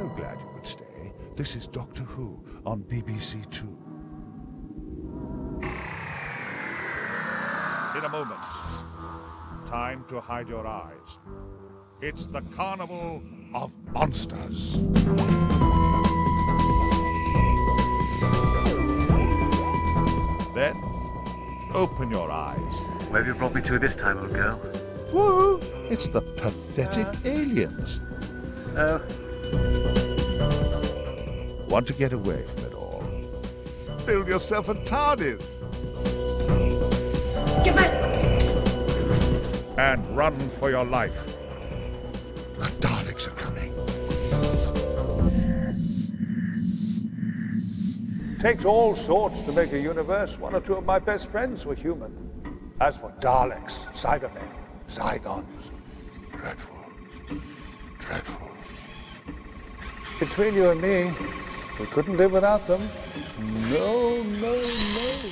So glad you could stay. This is Doctor Who on BBC Two. In a moment, time to hide your eyes. It's the Carnival of Monsters. Then, open your eyes. Where have you brought me to this time, old girl? Whoa! It's the pathetic aliens. Oh. Want to get away from it all? Build yourself a TARDIS. Get back! And run for your life. The Daleks are coming. Takes all sorts to make a universe. One or two of my best friends were human. As for Daleks, Cybermen, Zygons, dreadful. Dreadful. Between you and me, we couldn't live without them. No, no, no.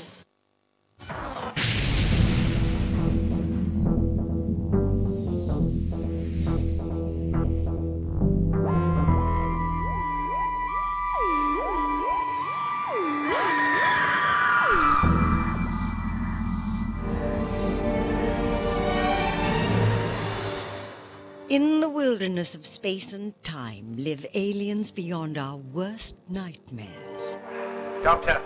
In the wilderness of space and time live aliens beyond our worst nightmares. Doctor!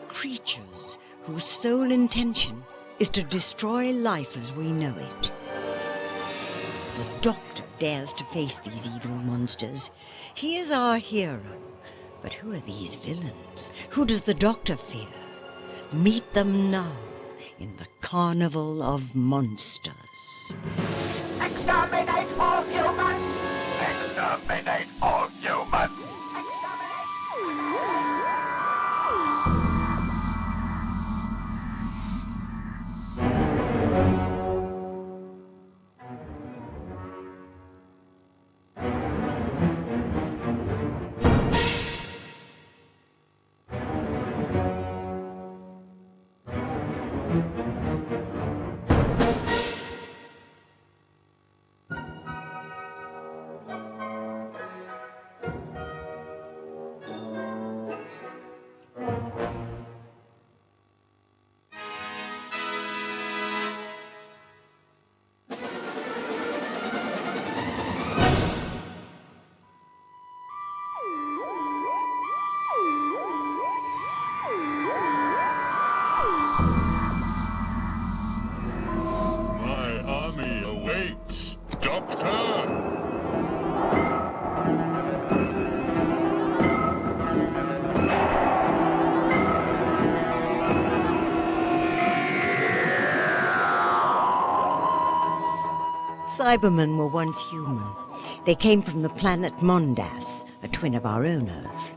Creatures whose sole intention is to destroy life as we know it. The Doctor dares to face these evil monsters. He is our hero. But who are these villains? Who does the Doctor fear? Meet them now in the Carnival of Monsters. Exterminate all humans! Exterminate all humans! Cybermen were once human. They came from the planet Mondas, a twin of our own Earth.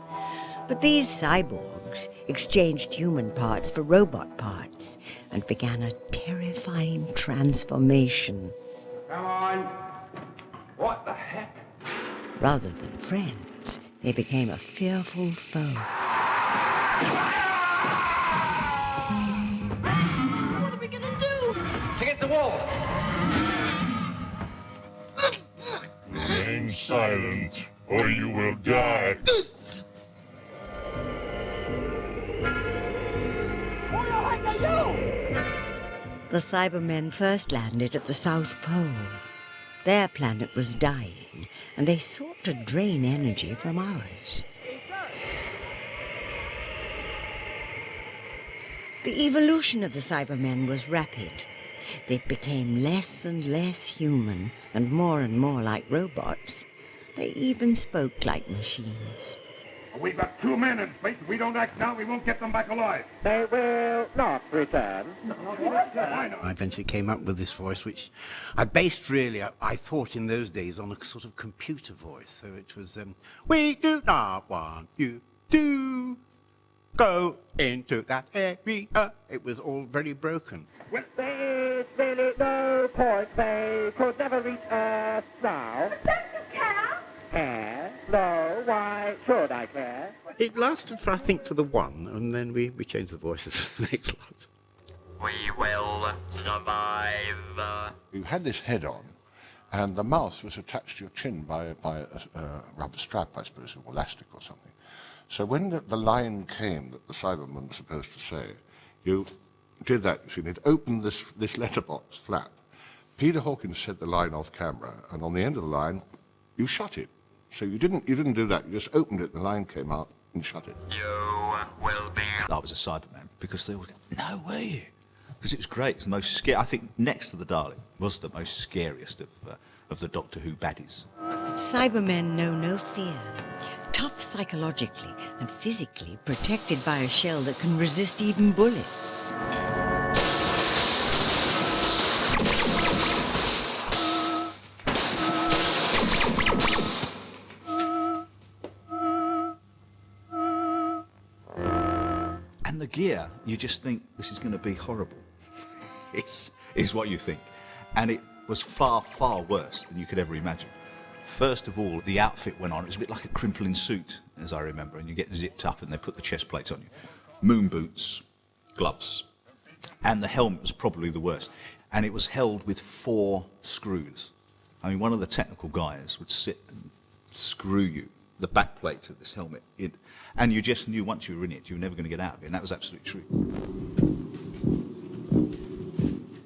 But these cyborgs exchanged human parts for robot parts and began a terrifying transformation. Come on! What the heck? Rather than friends, they became a fearful foe. What are we gonna do? Against the wall! Remain silent, or you will die. Who the heck are you? The Cybermen first landed at the South Pole. Their planet was dying, and they sought to drain energy from ours. The evolution of the Cybermen was rapid. They became less and less human and more like robots. They even spoke like machines. We've got 2 men in space. If we don't act now, we won't get them back alive. They will not return. Why not? I eventually came up with this voice, which I based really, I thought in those days, on a sort of computer voice. So it was, we do not want you to go into that area. It was all very broken. Well, there is really no point. They could never reach us now. Care? No, why should I care? It lasted for, I think, for the one, and then we changed the voices for the next lot. We will survive. You had this head on, and the mouth was attached to your chin by a rubber strap, I suppose, or elastic or something. So when the line came that the Cyberman was supposed to say, you did that, you see, and it opened this letterbox flap. Peter Hawkins said the line off camera, and on the end of the line, you shut it. So you didn't do that, you just opened it, the line came out, and shut it. I was a Cyberman because they all go, no way. Because it was great. It's the most scary. I think next to the Dalek was the most scariest of the Doctor Who baddies. Cybermen know no fear. Tough psychologically and physically, protected by a shell that can resist even bullets. And the gear, you just think this is going to be horrible. Is what you think. And it was far, far worse than you could ever imagine. First of all, the outfit went on. It was a bit like a crimpling suit, as I remember, and you get zipped up and they put the chest plates on you. Moon boots, gloves, and the helmet was probably the worst. And it was held with 4 screws. I mean, one of the technical guys would sit and screw you, the back plate of this helmet, in, and you just knew once you were in it, you were never going to get out of it, and that was absolutely true.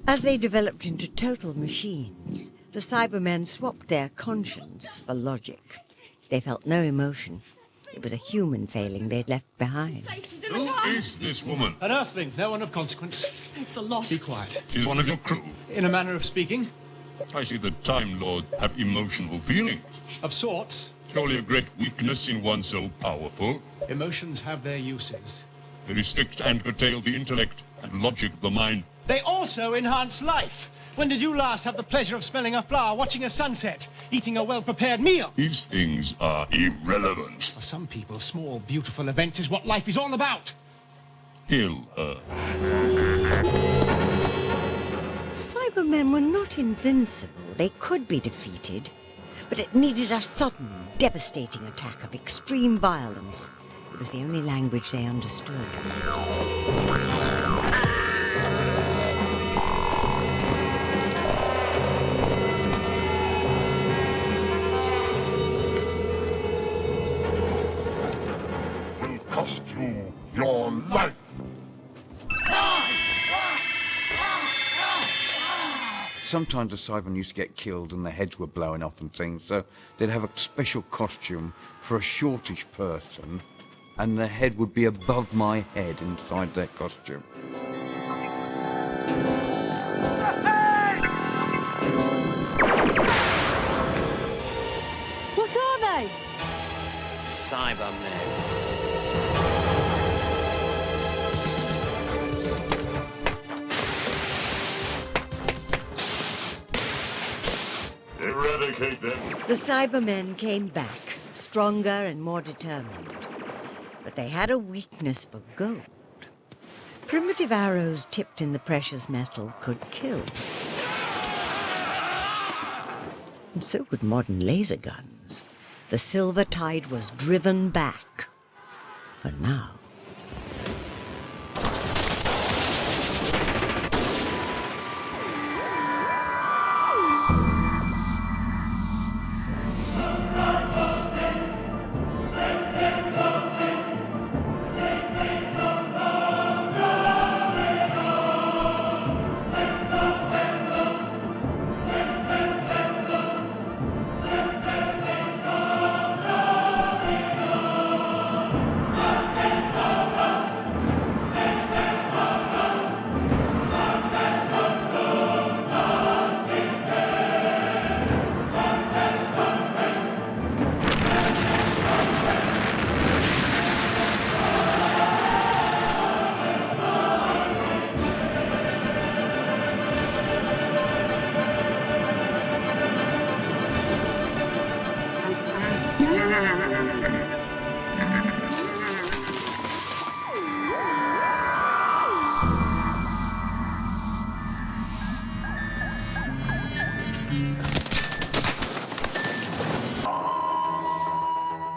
As they developed into total machines, the Cybermen swapped their conscience for logic. They felt no emotion. It was a human failing they'd left behind. Who is this woman? An Earthling, no one of consequence. It's a lot. Be quiet. She's one of your crew. In a manner of speaking. I see the Time Lords have emotional feelings. Of sorts. Surely a great weakness in one so powerful. Emotions have their uses. They restrict and curtail the intellect and logic of the mind. They also enhance life. When did you last have the pleasure of smelling a flower, watching a sunset, eating a well-prepared meal? These things are irrelevant. For some people, small, beautiful events is what life is all about. Kill her. Cybermen were not invincible. They could be defeated. But it needed a sudden, devastating attack of extreme violence. It was the only language they understood. Will cost you your life. Sometimes the Cybermen used to get killed and their heads were blowing off and things, so they'd have a special costume for a shortish person, and their head would be above my head inside their costume. What are they? Cybermen. Eradicate them. The Cybermen came back, stronger and more determined. But they had a weakness for gold. Primitive arrows tipped in the precious metal could kill. And so would modern laser guns. The silver tide was driven back. For now.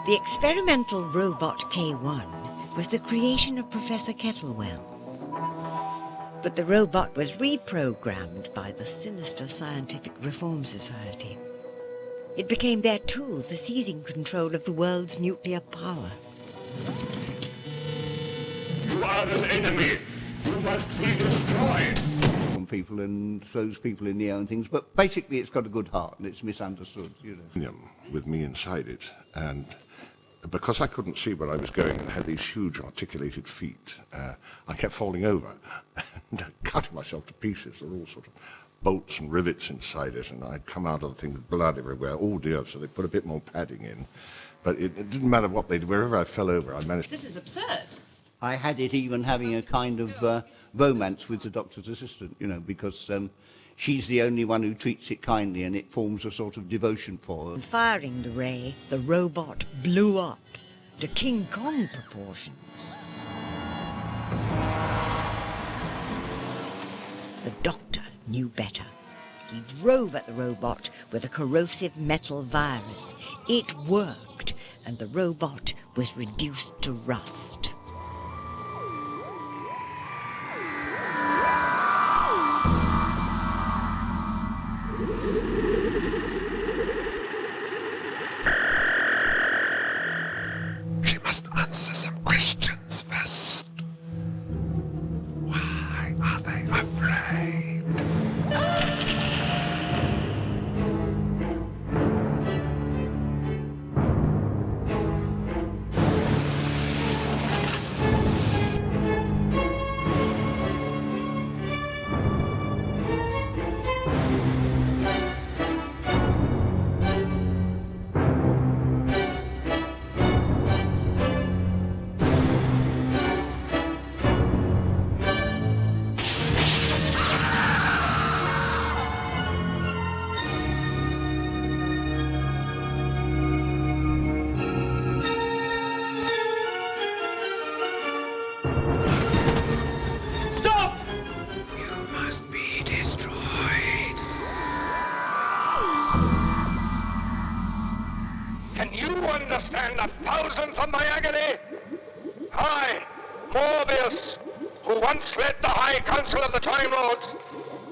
The experimental robot K1 was the creation of Professor Kettlewell. But the robot was reprogrammed by the sinister Scientific Reform Society. It became their tool for seizing control of the world's nuclear power. You are an enemy. You must be destroyed. From people and throws people in the air and things, but basically it's got a good heart and it's misunderstood, you know. With me inside it, and because I couldn't see where I was going and had these huge articulated feet, I kept falling over and cutting myself to pieces. There were all sorts of bolts and rivets inside it, and I'd come out of the thing with blood everywhere. Oh dear, so they put a bit more padding in. But it didn't matter what they did, wherever I fell over, I managed. This is absurd. I had it even having a kind of romance with the doctor's assistant, you know, because she's the only one who treats it kindly and it forms a sort of devotion for her. Firing the ray, the robot blew up to King Kong proportions. The doctor knew better. He drove at the robot with a corrosive metal virus. It worked, and the robot was reduced to rust. She must answer some questions first. Why are they afraid? Can you understand a thousandth of my agony? I, Morbius, who once led the High Council of the Time Lords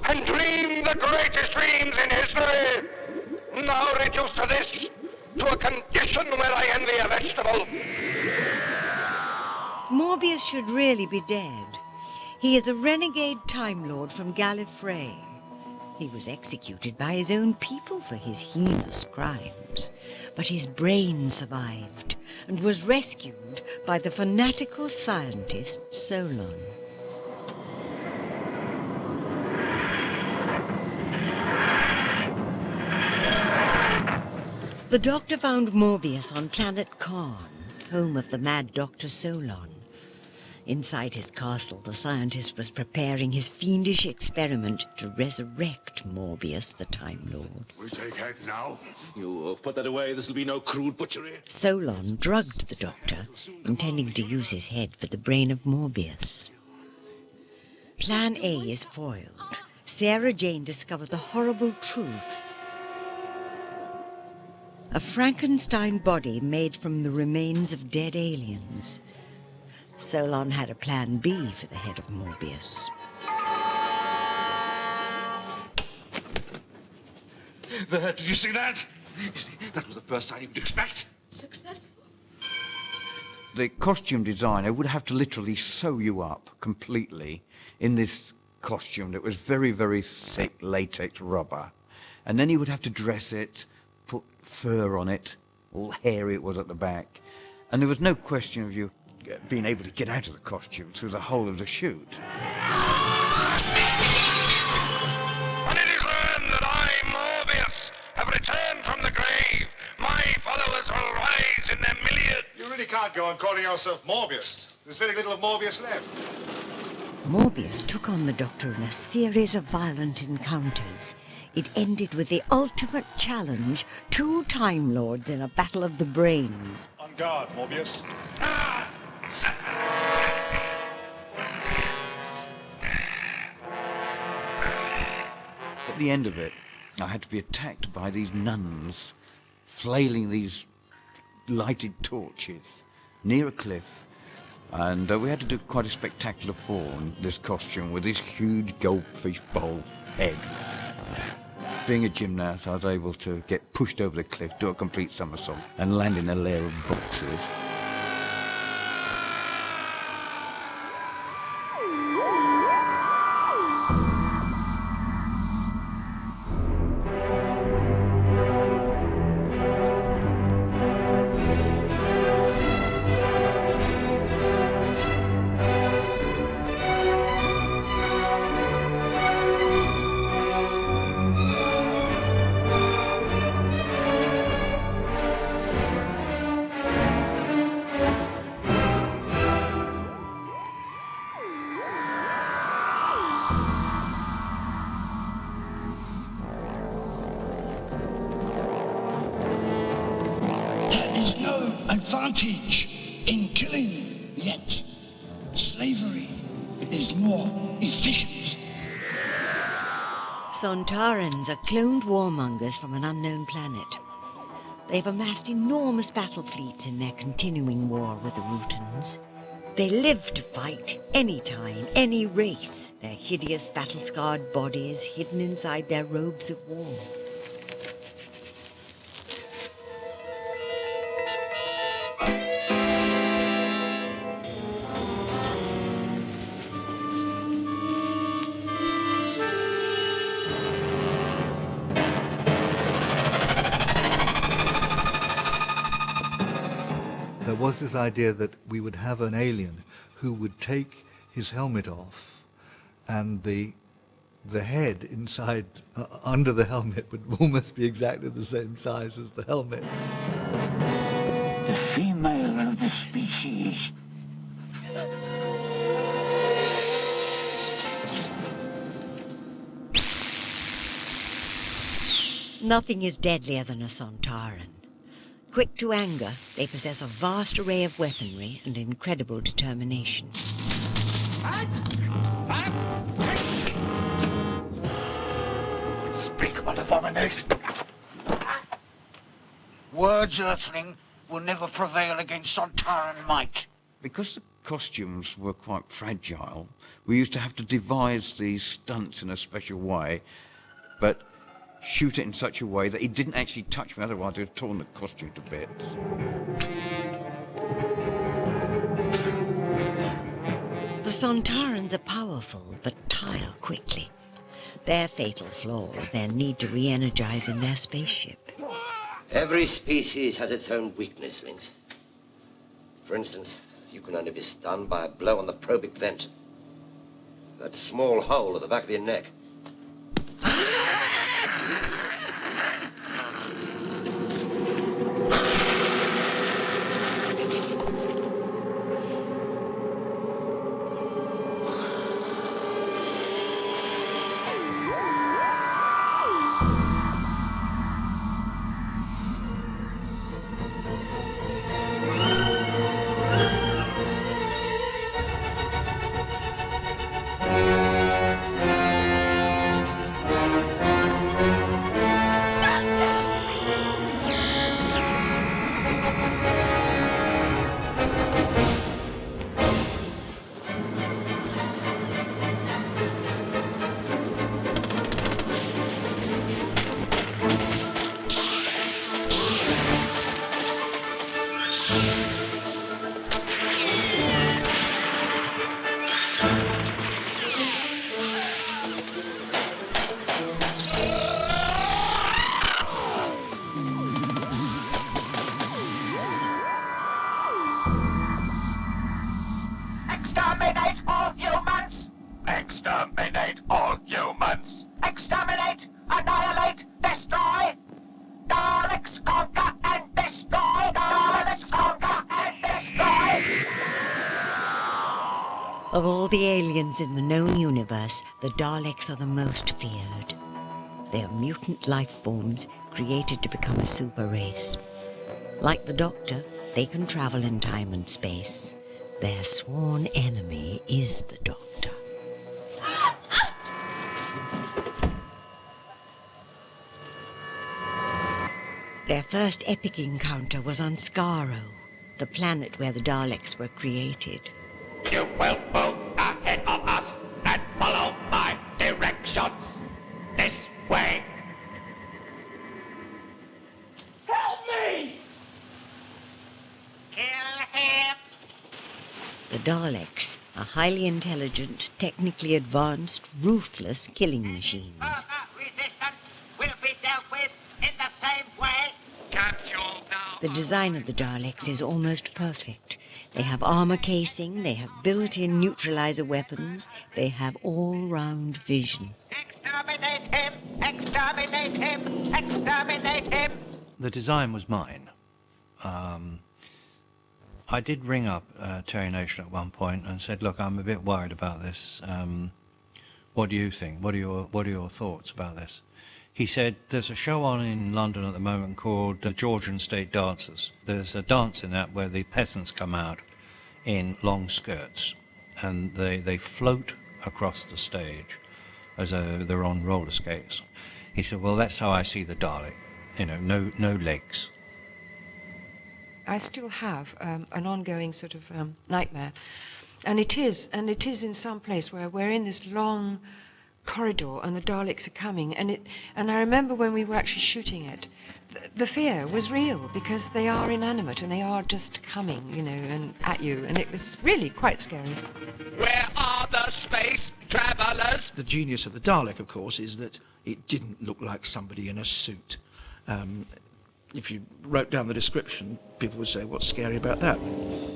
and dreamed the greatest dreams in history, now reduced to this, to a condition where I envy a vegetable. Morbius should really be dead. He is a renegade Time Lord from Gallifrey. He was executed by his own people for his heinous crimes. But his brain survived and was rescued by the fanatical scientist Solon. The Doctor found Morbius on planet Karn, home of the mad Dr. Solon. Inside his castle, the scientist was preparing his fiendish experiment to resurrect Morbius, the Time Lord. We take head now. You put that away. This will be no crude butchery. Solon drugged the Doctor, intending to use his head for the brain of Morbius. Plan A is foiled. Sarah Jane discovered the horrible truth. A Frankenstein body made from the remains of dead aliens. Solon had a plan B for the head of Morbius. There, did you see that? You see, that was the first sign you would expect. Successful. The costume designer would have to literally sew you up completely in this costume that was very, very thick latex rubber. And then he would have to dress it, put fur on it, all hairy it was at the back. And there was no question of you being able to get out of the costume through the whole of the shoot. When it is learned that I, Morbius, have returned from the grave, my followers will rise in their millions. You really can't go on calling yourself Morbius. There's very little of Morbius left. Morbius took on the Doctor in a series of violent encounters. It ended with the ultimate challenge, 2 Time Lords in a battle of the brains. On guard, Morbius. At the end of it, I had to be attacked by these nuns, flailing these lighted torches near a cliff. And we had to do quite a spectacular fall in this costume with this huge goldfish bowl head. Being a gymnast, I was able to get pushed over the cliff, do a complete somersault, and land in a layer of boxes. There's no advantage in killing, yet slavery is more efficient. Sontarans are cloned warmongers from an unknown planet. They've amassed enormous battle fleets in their continuing war with the Rutans. They live to fight any time, any race, their hideous battle-scarred bodies hidden inside their robes of war. There was this idea that we would have an alien who would take his helmet off, and the head inside, under the helmet, would almost be exactly the same size as the helmet. The female of the species. Nothing is deadlier than a Sontaran. Quick to anger, they possess a vast array of weaponry and incredible determination. Speak of an abomination. Words, Earthling, will never prevail against Sontaran might. Because the costumes were quite fragile, we used to have to devise these stunts in a special way, but shoot it in such a way that it didn't actually touch me, otherwise I'd have torn the costume to bits. The Sontarans are powerful, but tire quickly. Their fatal flaw is their need to re-energize in their spaceship. Every species has its own weakness, Lynx. For instance, you can only be stunned by a blow on the probic vent. That small hole at the back of your neck. Exterminate all humans! Exterminate all humans! Exterminate, annihilate, destroy! Daleks conquer and destroy! Daleks conquer and destroy! Of all the aliens in the known universe, the Daleks are the most feared. They are mutant life forms created to become a super race. Like the Doctor, they can travel in time and space. Their sworn enemy is the Doctor. Their first epic encounter was on Skaro, the planet where the Daleks were created. You will move ahead of us and follow my directions. This way. Help me! Kill him! The Daleks are highly intelligent, technically advanced, ruthless killing machines. Resistance will be dealt with in the same way. Capsule now. The design of the Daleks is almost perfect. They have armor casing, they have built-in neutralizer weapons, they have all-round vision. Exterminate him! Exterminate him! Exterminate him! The design was mine. I did ring up Terry Nation at one point and said, "Look, I'm a bit worried about this. What do you think? What are your thoughts about this?" He said, "There's a show on in London at the moment called the Georgian State Dancers. There's a dance in that where the peasants come out in long skirts and they float across the stage as though they're on roller skates." He said, "Well, that's how I see the Dalek. You know, no legs." I still have an ongoing sort of nightmare, and it is in some place where we're in this long corridor and the Daleks are coming, and I remember when we were actually shooting it, the fear was real because they are inanimate and they are just coming, you know, and at you, and it was really quite scary. Where are the space travelers? The genius of the Dalek, of course, is that it didn't look like somebody in a suit. If you wrote down the description, people would say, "What's scary about that?"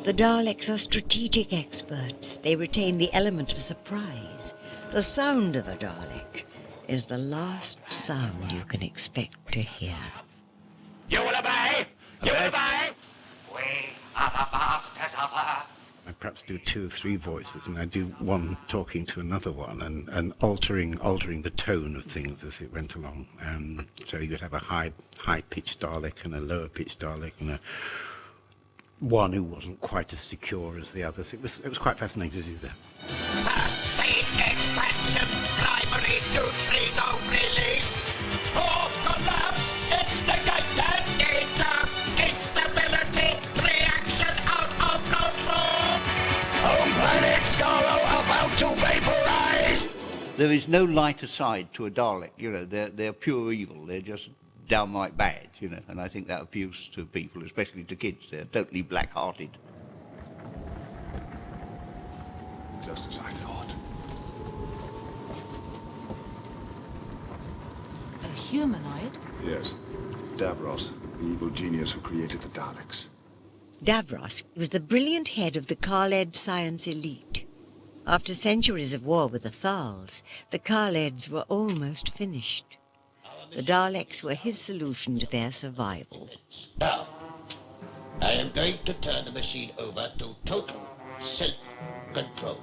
The Daleks are strategic experts. They retain the element of surprise. The sound of a Dalek is the last sound you can expect to hear. You will obey! You will obey! We are the masters of her. I perhaps do 2 or 3 voices, and I do one talking to another one, and altering the tone of things as it went along. So you'd have a high-pitched Dalek and a lower-pitched Dalek, and one who wasn't quite as secure as the others. It was quite fascinating to do that. State expansion, primary neutrino release. Core collapse, instigated. Danger, instability, reaction out of control. Home planet Scarrow about to vaporize. There is no lighter side to a Dalek, you know, they're pure evil, they're just downright bad, you know, and I think that appeals to people, especially to kids. They're totally black-hearted. Just as I thought. A humanoid? Yes. Davros, the evil genius who created the Daleks. Davros was the brilliant head of the Khaled science elite. After centuries of war with the Thals, the Khaleds were almost finished. The Daleks were his solution to their survival. Now, I am going to turn the machine over to total self-control.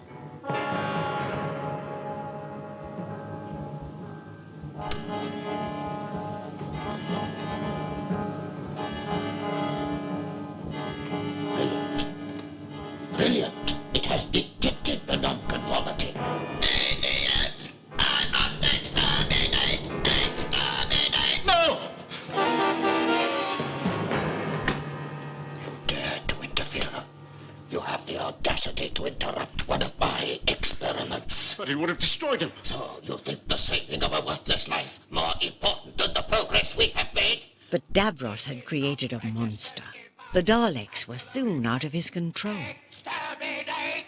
Brilliant. Brilliant. It has detected the non-conformity. Idiots! I must exterminate! Exterminate! No! You dare to interfere. You have the audacity to interrupt one of my experiments. But he would have destroyed him. So you think the saving of a worthless life more important than the progress we have made? But Davros had created a monster. The Daleks were soon out of his control. Exterminate!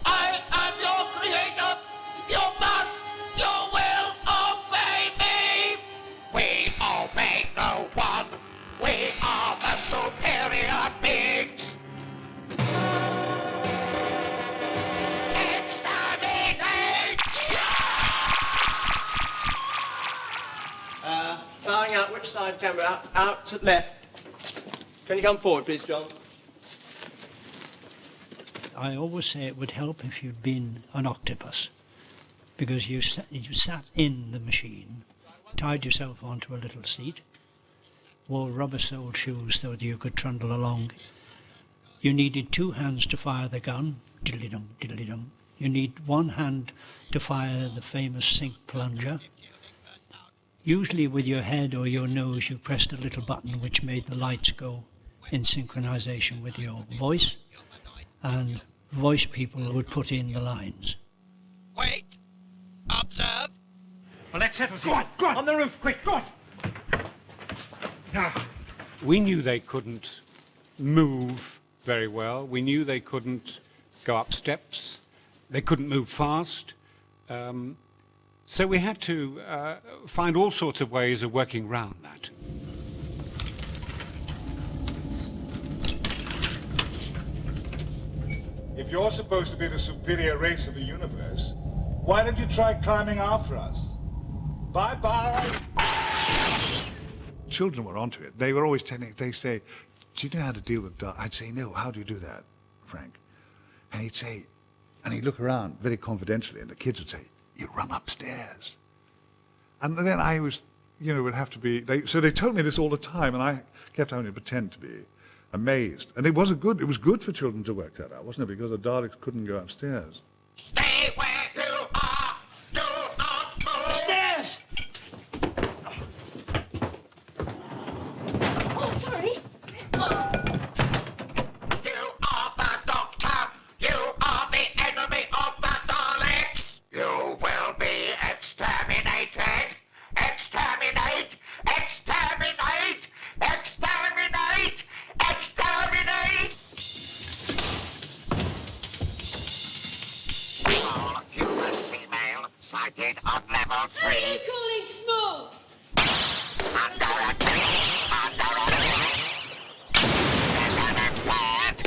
I am your creator! You must, you will obey me! We obey no one! We are the superior beings! Exterminate! Firing out which side camera? Out to left. Can you come forward, please, John? I always say it would help if you'd been an octopus, because you sat in the machine, tied yourself onto a little seat, wore rubber-soled shoes so that you could trundle along. You needed 2 hands to fire the gun, diddly-dum, diddly-dum. You need 1 hand to fire the famous sink plunger. Usually with your head or your nose you pressed a little button which made the lights go in synchronization with your voice, and voice people would put in the lines. Wait. Observe. Well, that settles it. Go on, the roof, quick, go on. Now, we knew they couldn't move very well. We knew they couldn't go up steps. They couldn't move fast. So we had to find all sorts of ways of working around that. If you're supposed to be the superior race of the universe, why don't you try climbing after us? Bye-bye! Children were onto it. They were always telling, they say, do you know how to deal with dark? I'd say, no, how do you do that, Frank? And he'd say, and he'd look around very confidentially, and the kids would say, you run upstairs. And then I was, would have to be, so they told me this all the time, and I kept having to pretend to be amazed. And it was good for children to work that out, wasn't it? Because the Daleks couldn't go upstairs. Stay where you are. Do not move. Stairs! Oh, sorry. You are the Doctor. You are the enemy of the Daleks. You will be exterminated. Exterminate. Exterminate. Exterminate. Exterminate. All human female sighted on level 3. What are you calling small? Under attack. Under attack. Vision impaired.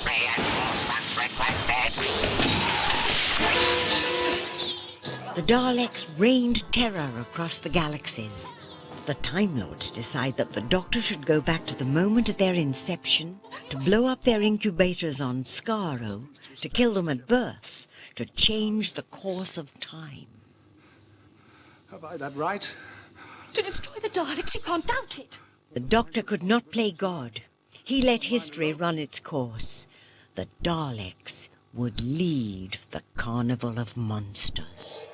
Reinforcements requested. The Daleks rained terror across the galaxies. The Time Lords decide that the Doctor should go back to the moment of their inception, to blow up their incubators on Skaro, to kill them at birth, to change the course of time. Have I that right? To destroy the Daleks, you can't doubt it. The Doctor could not play God. He let history run its course. The Daleks would lead the Carnival of Monsters.